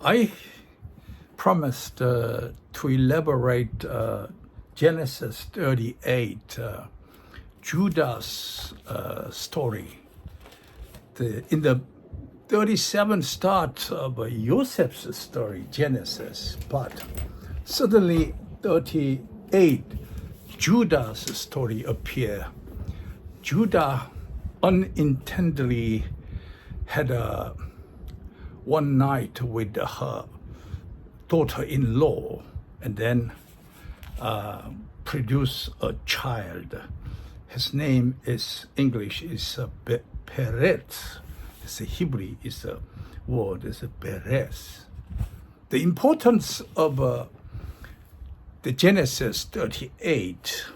I promised to elaborate Genesis 38, Judah's story. In the 37 start of Joseph's story, Genesis, but suddenly 38, Judah's story appear. Judah unintentionally had one night with her daughter-in-law, and then produce a child. His name is English is Perez. It's a Hebrew is a word is Perez. The importance of the Genesis 38,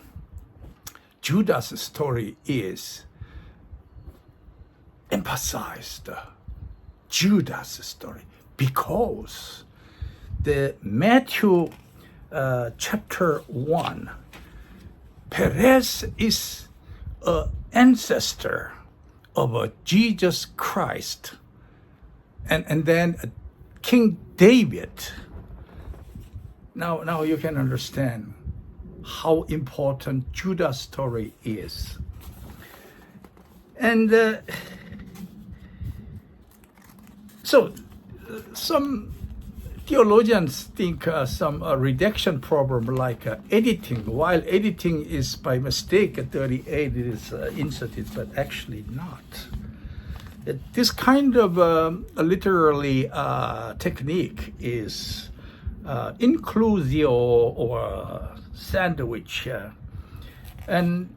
Judah's story is emphasized. Judah's story, because the Matthew chapter 1, Perez is an ancestor of Jesus Christ, and then King David. Now you can understand how important Judah's story is. And so some theologians think some redaction problem like editing. While editing is by mistake at 38, it is inserted, but actually not. This kind of literary technique is inclusio or sandwich. And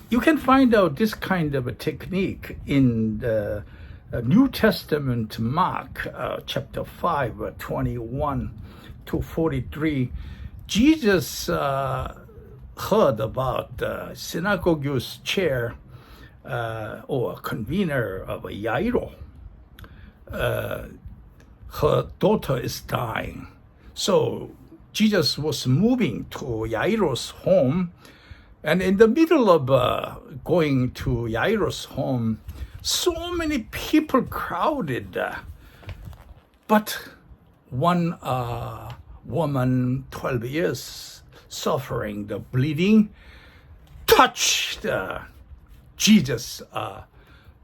you can find out this kind of a technique in the New Testament, Mark chapter 5, 21 to 43. Jesus heard about synagogue's chair or convener of Jairo. Her daughter is dying. So Jesus was moving to Jairo's home, and in the middle of going to Jairo's home, so many people crowded, but one woman, 12 years, suffering the bleeding, touched Jesus,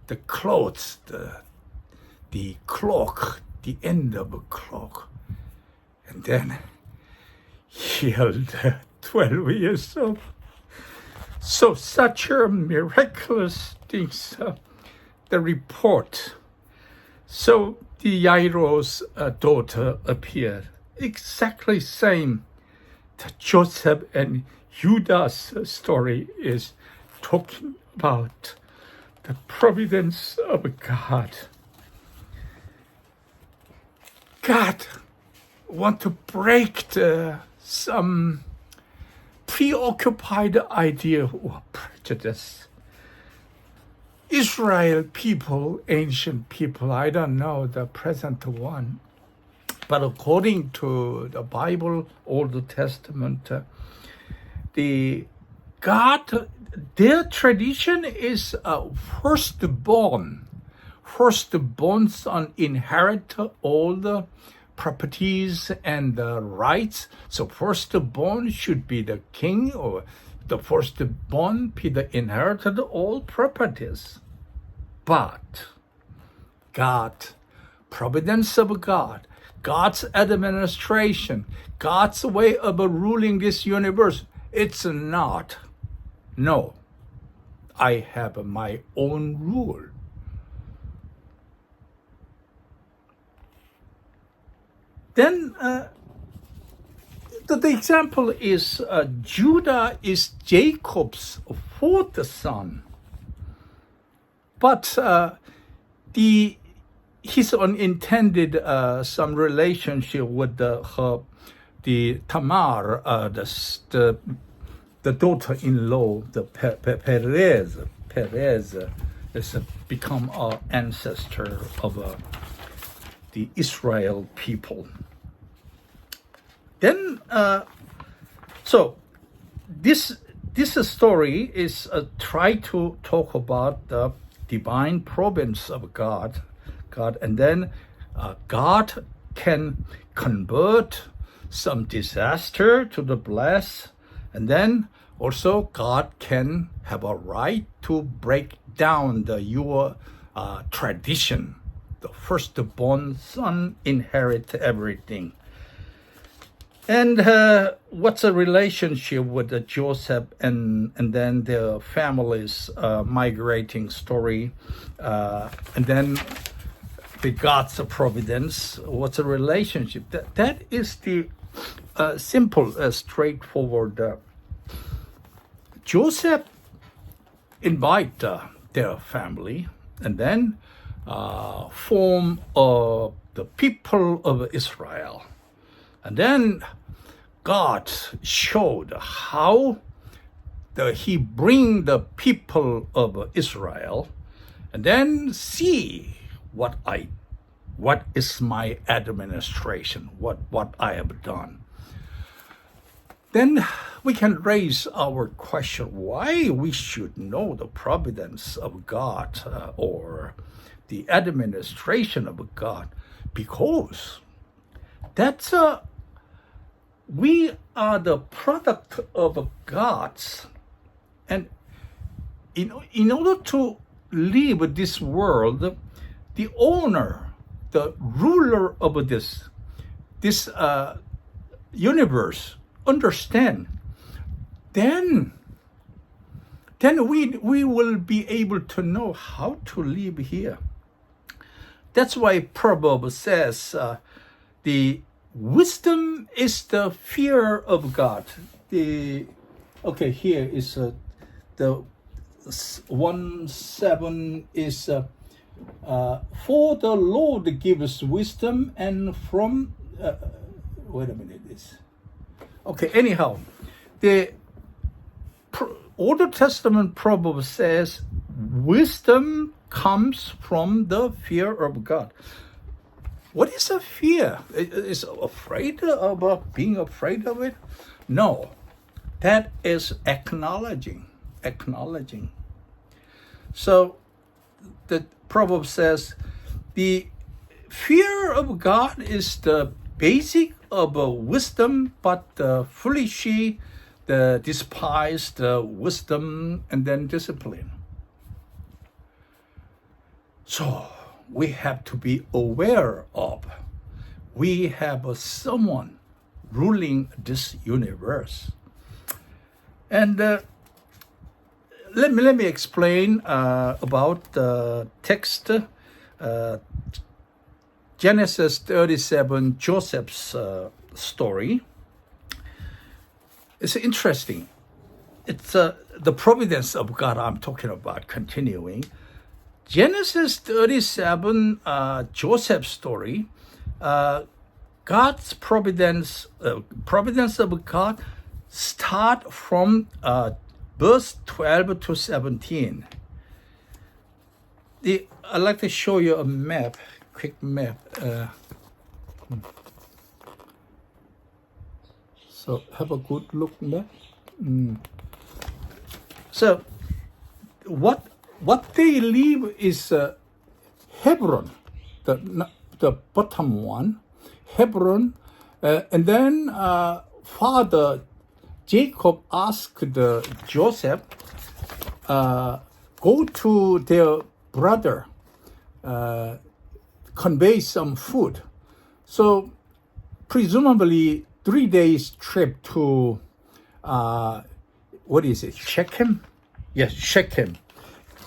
the clothes, the cloak, the end of a cloak, and then healed 12 years old. So such a miraculous things. The report. So the Jairo's daughter appeared. Exactly same. The Joseph and Judah's story is talking about the providence of God. God want to break some preoccupied idea or prejudice. Israel people, ancient people, I don't know the present one, but according to the Bible, Old Testament, their tradition is firstborn. Firstborn son inherit all the properties and the rights. So firstborn should be the king, or the firstborn be the inherited all properties. But God, providence of God, God's administration, God's way of ruling this universe, it's not. No, I have my own rule. Then the example is Judah is Jacob's fourth son. But his unintended some relationship with the Tamar, the daughter-in-law, the Perez has become an ancestor of the Israel people. Then, so this story is try to talk about the divine providence of God, and then God can convert some disaster to the bless, and then also God can have a right to break down your tradition. The firstborn son inherit everything. And what's the relationship with Joseph and then the family's migrating story, and then the God's providence? What's the relationship? That is the simple, straightforward. Joseph invite their family and then form the people of Israel. And then God showed how he bring the people of Israel, and then see what is my administration, what I have done. Then we can raise our question why we should know the providence of God or the administration of God, because that's we are the product of God's, and in order to live this world, the owner, the ruler of this universe understand, then we will be able to know how to live here. That's why Proverbs says the wisdom is the fear of God. Here is the 1:7 is for the Lord gives wisdom, and from wait a minute, anyhow, the Old Testament Proverbs says wisdom comes from the fear of God. What is a fear? Is afraid of being afraid of it? No, that is acknowledging. So the proverb says the fear of God is the basic of wisdom, but the foolish despise the wisdom and then discipline. So we have to be aware of, we have someone ruling this universe. And let me explain about the text, Genesis 37, Joseph's story. It's interesting. It's the providence of God I'm talking about, continuing. Genesis 37, Joseph's story, God's providence of God start from verse 12 to 17. I'd like to show you a map, quick map. So have a good look map. So what they live is Hebron, the bottom one, Hebron, and then Father Jacob asked Joseph, go to their brother, convey some food. So presumably 3 days trip to Shechem? Yes, Shechem.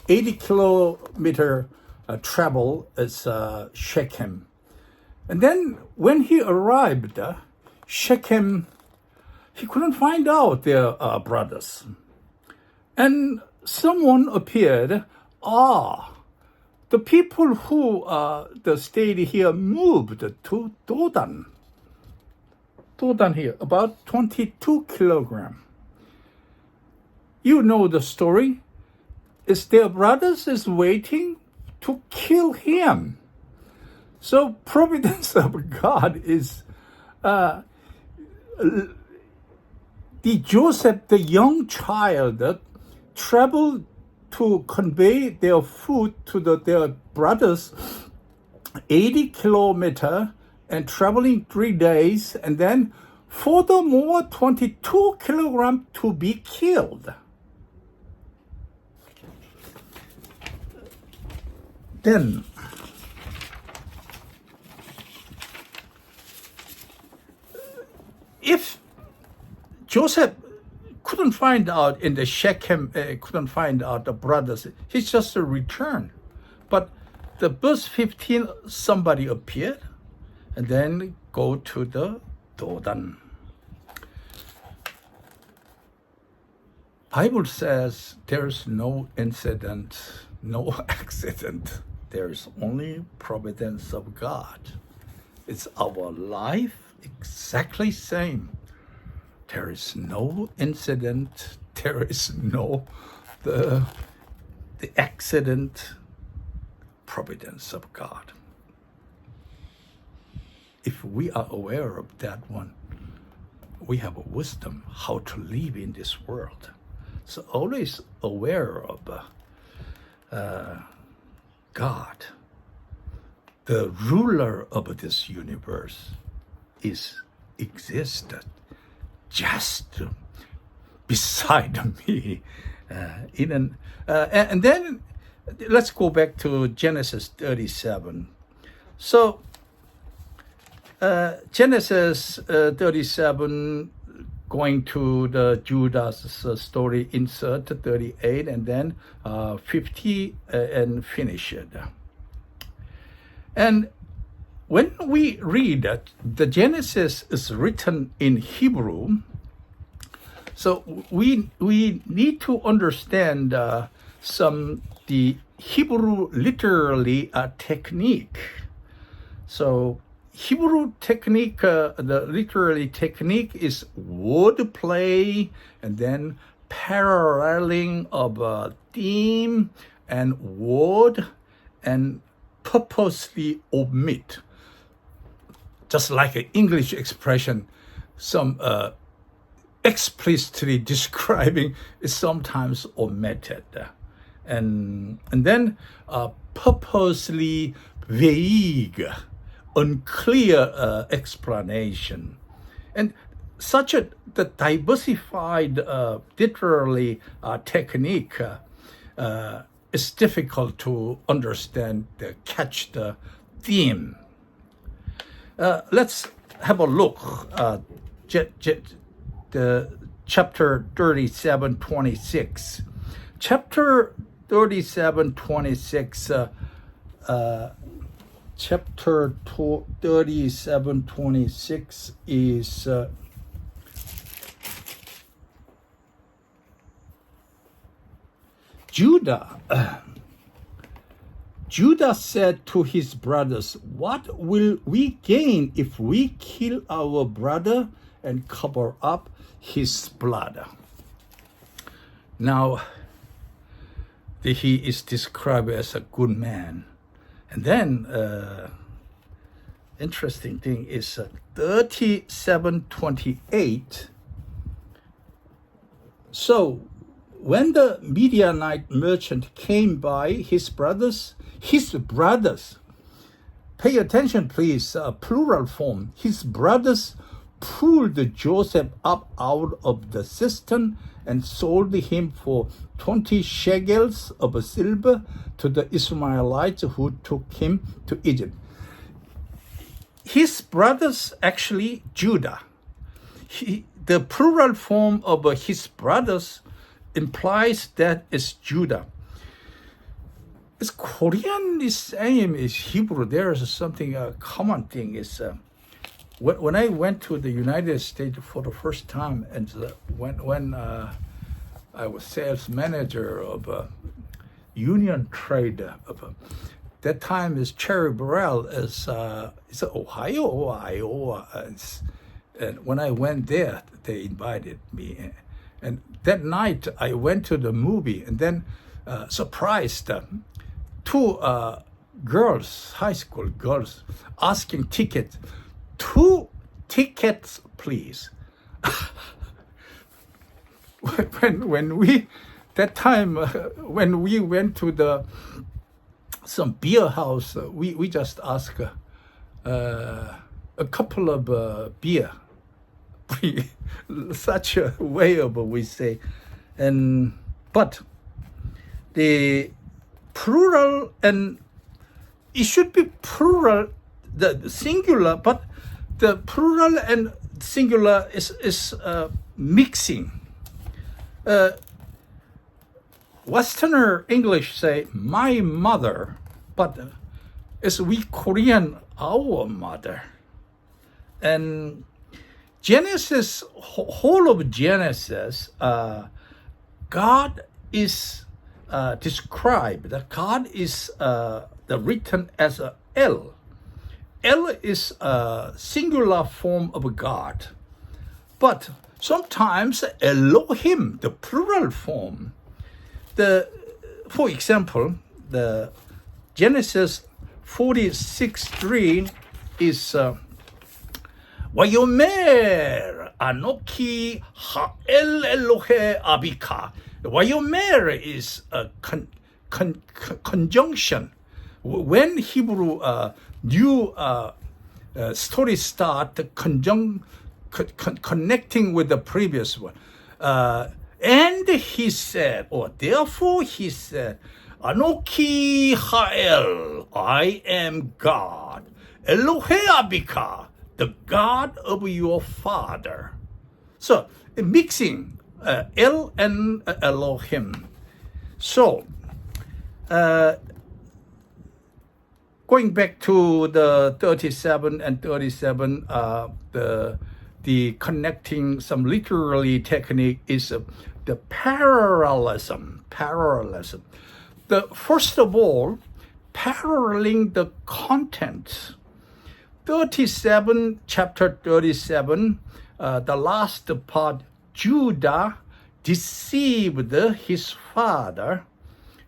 80 kilometer travel is Shechem. And then when he arrived, Shechem, he couldn't find out their brothers. And someone appeared, the people who stayed here moved to Dodan. Dodan here, about 22 kilogram. You know the story. Is their brothers is waiting to kill him. So providence of God is the Joseph, the young child, traveled to convey their food to their brothers 80 kilometer and traveling 3 days, and then furthermore 22 kilograms to be killed. Then if Joseph couldn't find out in the Shechem, couldn't find out the brothers, he just returned. But the verse 15, somebody appeared and then go to the Dodan. Bible says there's no incident, no accident. There's only providence of God. It's our life exactly same. There is no incident. There is no the accident. Providence of God. If we are aware of that one, we have a wisdom how to live in this world. So always aware of God, the ruler of this universe, existed just beside me. And then let's go back to Genesis 37. So Genesis 37, going to the Judah's story, insert 38 and then 50 and finish it. And when we read that the Genesis is written in Hebrew, so we need to understand the Hebrew literally technique. So Hebrew technique, the literary technique is word play and then paralleling of a theme and word and purposely omit. Just like an English expression, some explicitly describing is sometimes omitted. And then purposely vague, unclear explanation. And the diversified literary technique is difficult to understand, catch the theme. Let's have a look the chapter 37:26. Chapter 37:26. Chapter 37:26 is Judah. Judah said to his brothers, "What will we gain if we kill our brother and cover up his blood?" Now, he is described as a good man. And then, interesting thing is 37:28. So, when the Midianite merchant came by, his brothers, pay attention please, plural form, his brothers pulled Joseph up out of the cistern and sold him for 20 shekels of silver to the Ishmaelites who took him to Egypt. His brothers, actually Judah. The plural form of his brothers implies that it's Judah. It's Korean the same as Hebrew. There is something, a common thing is when I went to the United States for the first time, and when I was sales manager of union trade, that time is Cherry Burrell is Ohio, Iowa. And when I went there, they invited me. And that night I went to the movie, and then surprised two girls, high school girls, asking tickets. 2 tickets, please. when we went to some beer house, we just asked a couple of beer. Such a way of we say, but the plural, and it should be plural, the singular, but the plural and singular is mixing. Westerner English say my mother, but as we Korean our mother. And Genesis, whole of Genesis, God is described. That God is written as a El. El is a singular form of God, but sometimes Elohim, the plural form. For example, the Genesis 46:3 is Vayomer Anoki Ha'el Elohe Abika. Vayomer is a conjunction. When Hebrew new story start, connecting with the previous one. And he said, or therefore he said, Anoki Ha'el, I am God. Elohe Abika, the God of your father. So, mixing El and Elohim. So, going back to the 37 and 37, the connecting some literary technique is the parallelism. First of all, paralleling the content. 37, chapter 37, the last part, Judah deceived his father.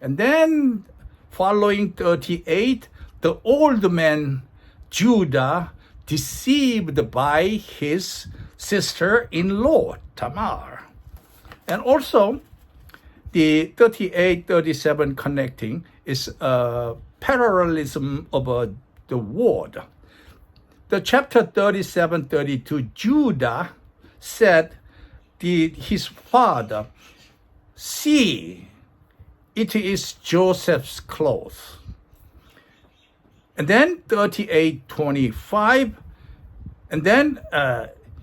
And then following 38, the old man Judah deceived by his sister-in-law, Tamar. And also, the 38, 37 connecting is a parallelism of the word. The chapter 37, 32, Judah said his father, see, it is Joseph's clothes. And then 38, 25, and then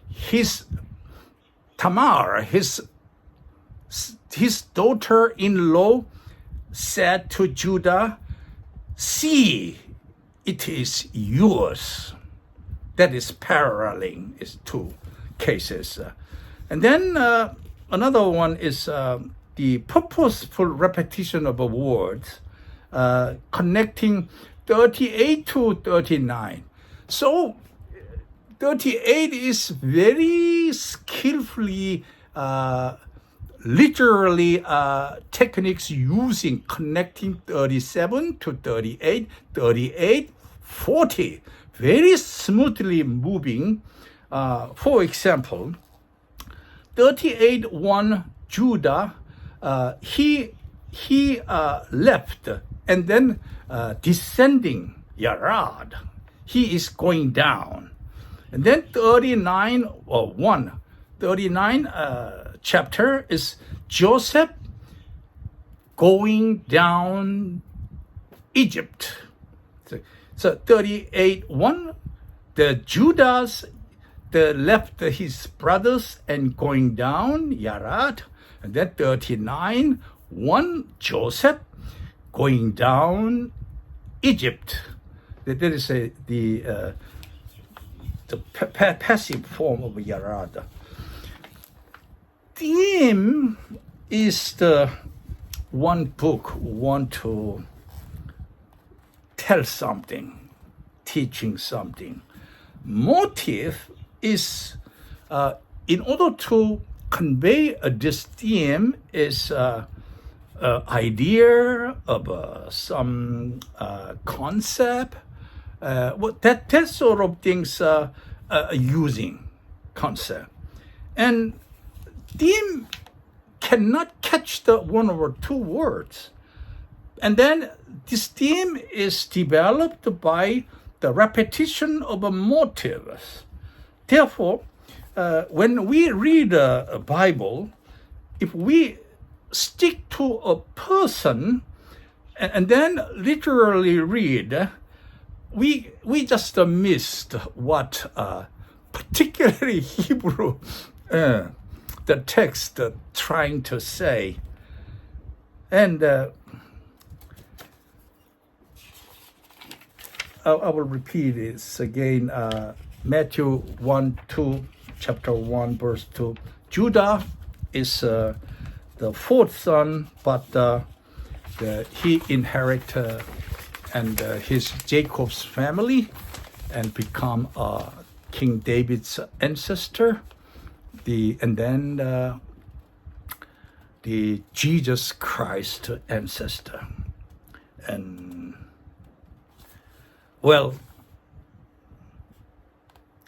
his Tamar, his daughter-in-law said to Judah, see, it is yours. That is paralleling, is two cases. And then another one is the purposeful repetition of words, connecting 38 to 39. So 38 is very skillfully, literally techniques using connecting 37 to 38, 38, 40. Very smoothly moving. For example, 38:1 Judah, he left and then descending Yarad. He is going down. And then 39 chapter is Joseph going down Egypt. So 38:1, the Judas left his brothers and going down Yarad. And then 39:1, Joseph going down Egypt. That is the passive form of Yarad. Theme is the one book want to tell something, teaching something. Motive is in order to convey this theme is idea of some concept, that sort of things using concept. And theme cannot catch the one or two words. And then this theme is developed by the repetition of motives. Therefore, when we read a Bible, if we stick to a person and then literally read, we just missed what particularly Hebrew the text trying to say. And I will repeat this again. Matthew 1:2, chapter 1, verse 2. Judah is the fourth son, but he inherit and his Jacob's family and become King David's ancestor. And then the Jesus Christ ancestor. And well,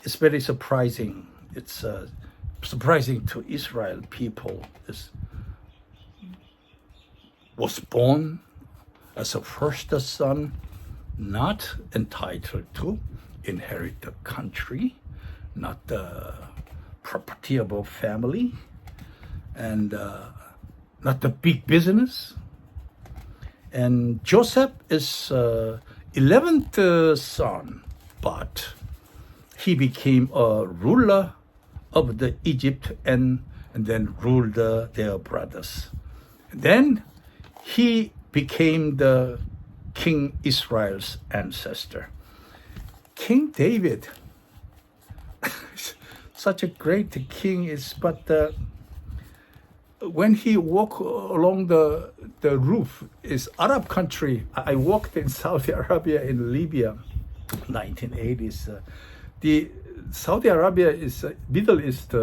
it's very surprising. It's surprising to Israel people. Was born as a first son, not entitled to inherit the country, not the property of a family, and not the big business. And Joseph is 11th son, but he became a ruler of the Egypt and then ruled their brothers. And then he became the King Israel's ancestor. King David, such a great king is, but when he walked along the roof, is Arab country. I walked in Saudi Arabia, in Libya, 1980s. The Saudi Arabia is Middle East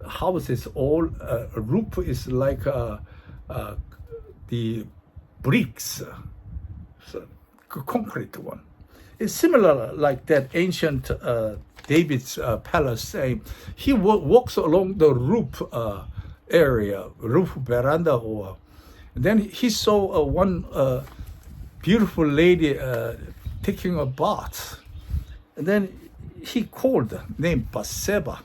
houses. All roof is like the bricks, so concrete one. It's similar like that ancient David's palace. He walks along the roof area, roof veranda, or then he saw one beautiful lady taking a bath, and then he called named Bathsheba.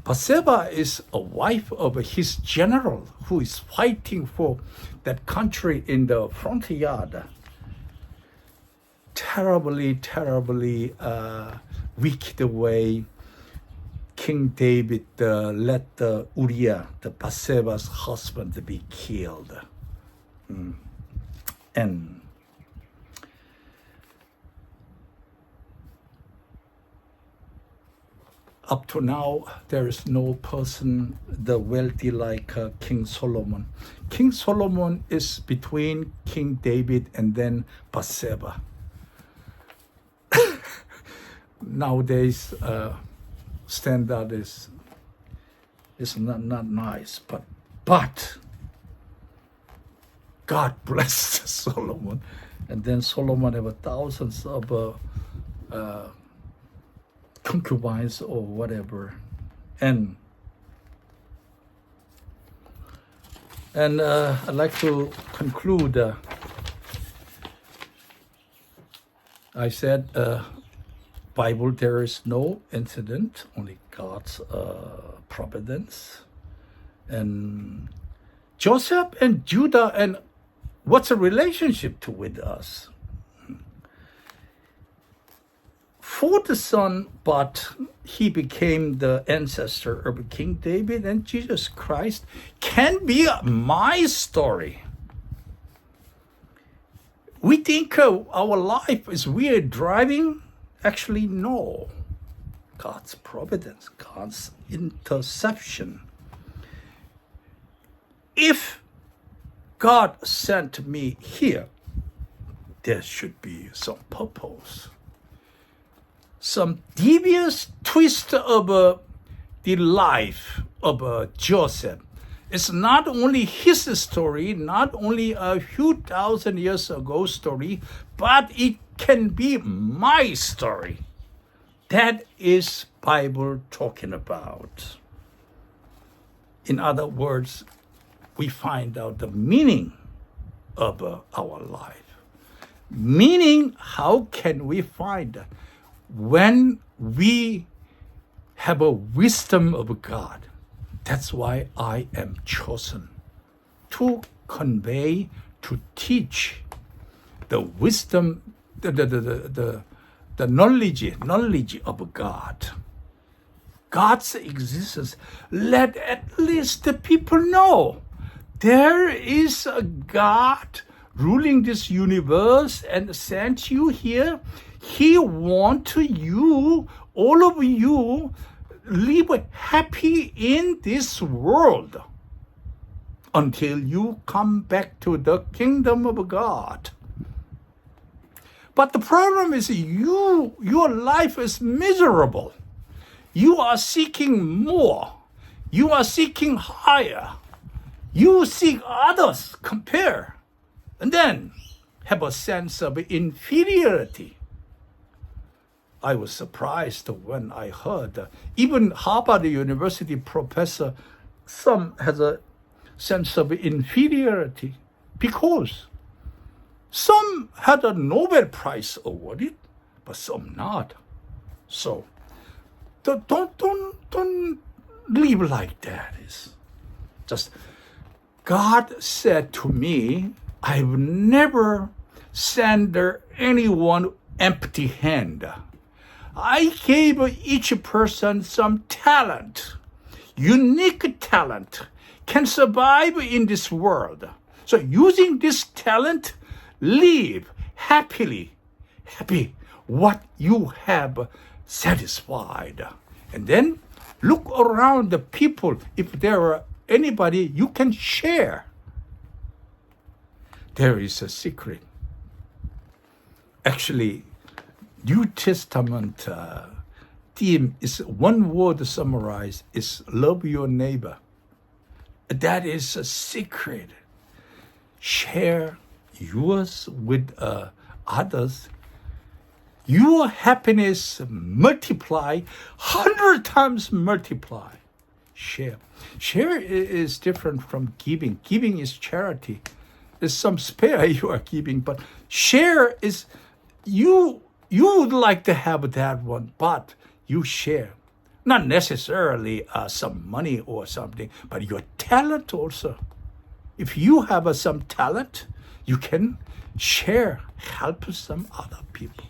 Bathsheba is a wife of his general who is fighting for that country in the front yard. Terribly wicked way, King David let Uriah, the Bathsheba's husband, be killed. And up to now, there is no person the wealthy like King Solomon. King Solomon is between King David and then Bathsheba. Nowadays, standard is not nice, but God blessed Solomon, and then Solomon had thousands of concubines or whatever, and I'd like to conclude. I said, Bible, there is no incident, only God's providence. And Joseph and Judah, and what's the relationship to with us? Fourth son, but he became the ancestor of King David, and Jesus Christ can be my story. We think our life is weird driving. Actually, no. God's providence, God's interception. If God sent me here, there should be some purpose. Some devious twist of the life of Joseph. It's not only his story, not only a few thousand years ago story, but it can be my story. That is Bible talking about. In other words, we find out the meaning of our life. Meaning, how can we find when we have a wisdom of God? That's why I am chosen to convey, to teach the wisdom, the knowledge of God. God's existence. Let at least the people know there is a God ruling this universe and sent you here. He wants you, all of you, live happy in this world until you come back to the kingdom of God. But the problem is your life is miserable. You are seeking more. You are seeking higher. You seek others, compare, and then have a sense of inferiority. I was surprised when I heard even Harvard University professor, some has a sense of inferiority because some had a Nobel Prize awarded, but some not. So don't live like that. It's just God said to me, I've never sent anyone empty hand. I gave each person some talent, unique talent, can survive in this world. So using this talent, live happy what you have satisfied. And then look around the people. If there are anybody you can share. There is a secret. Actually, New Testament theme is one word summarized, is love your neighbor. That is a secret. Share yours with others. Your happiness multiply, 100 times multiply. Share. Share is different from giving. Giving is charity. There's some spare you are giving, but share is you would like to have that one, but you share. Not necessarily some money or something, but your talent also. If you have some talent, you can share, help some other people.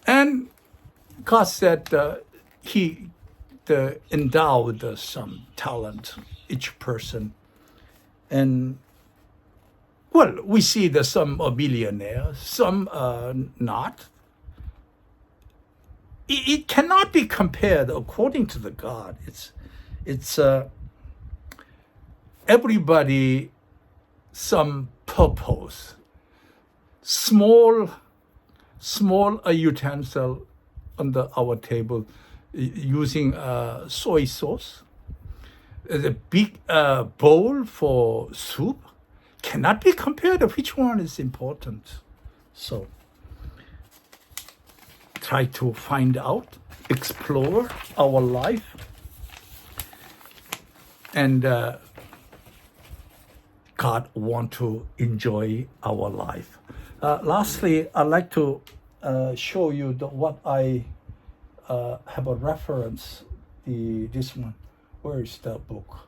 And God said He endowed some talent, each person. And well, we see that some are billionaires, some not. It cannot be compared according to the God. It's everybody some purpose. Small utensil on our table using soy sauce. The big bowl for soup cannot be compared to which one is important. So try to find out, explore our life, and God want to enjoy our life. Lastly, I'd like to show you what I have a reference. This one. Where is the book?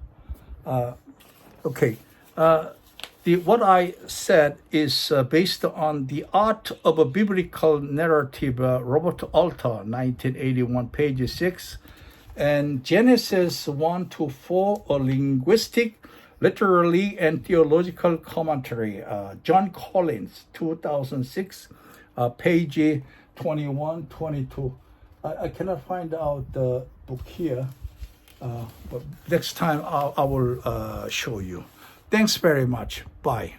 Okay. What I said is based on The Art of a Biblical Narrative, Robert Alter, 1981, page 6, and Genesis 1-4, a linguistic, literary, and theological commentary, John Collins, 2006, page 21, 22. I cannot find out the book here, but next time I will show you. Thanks very much. Bye.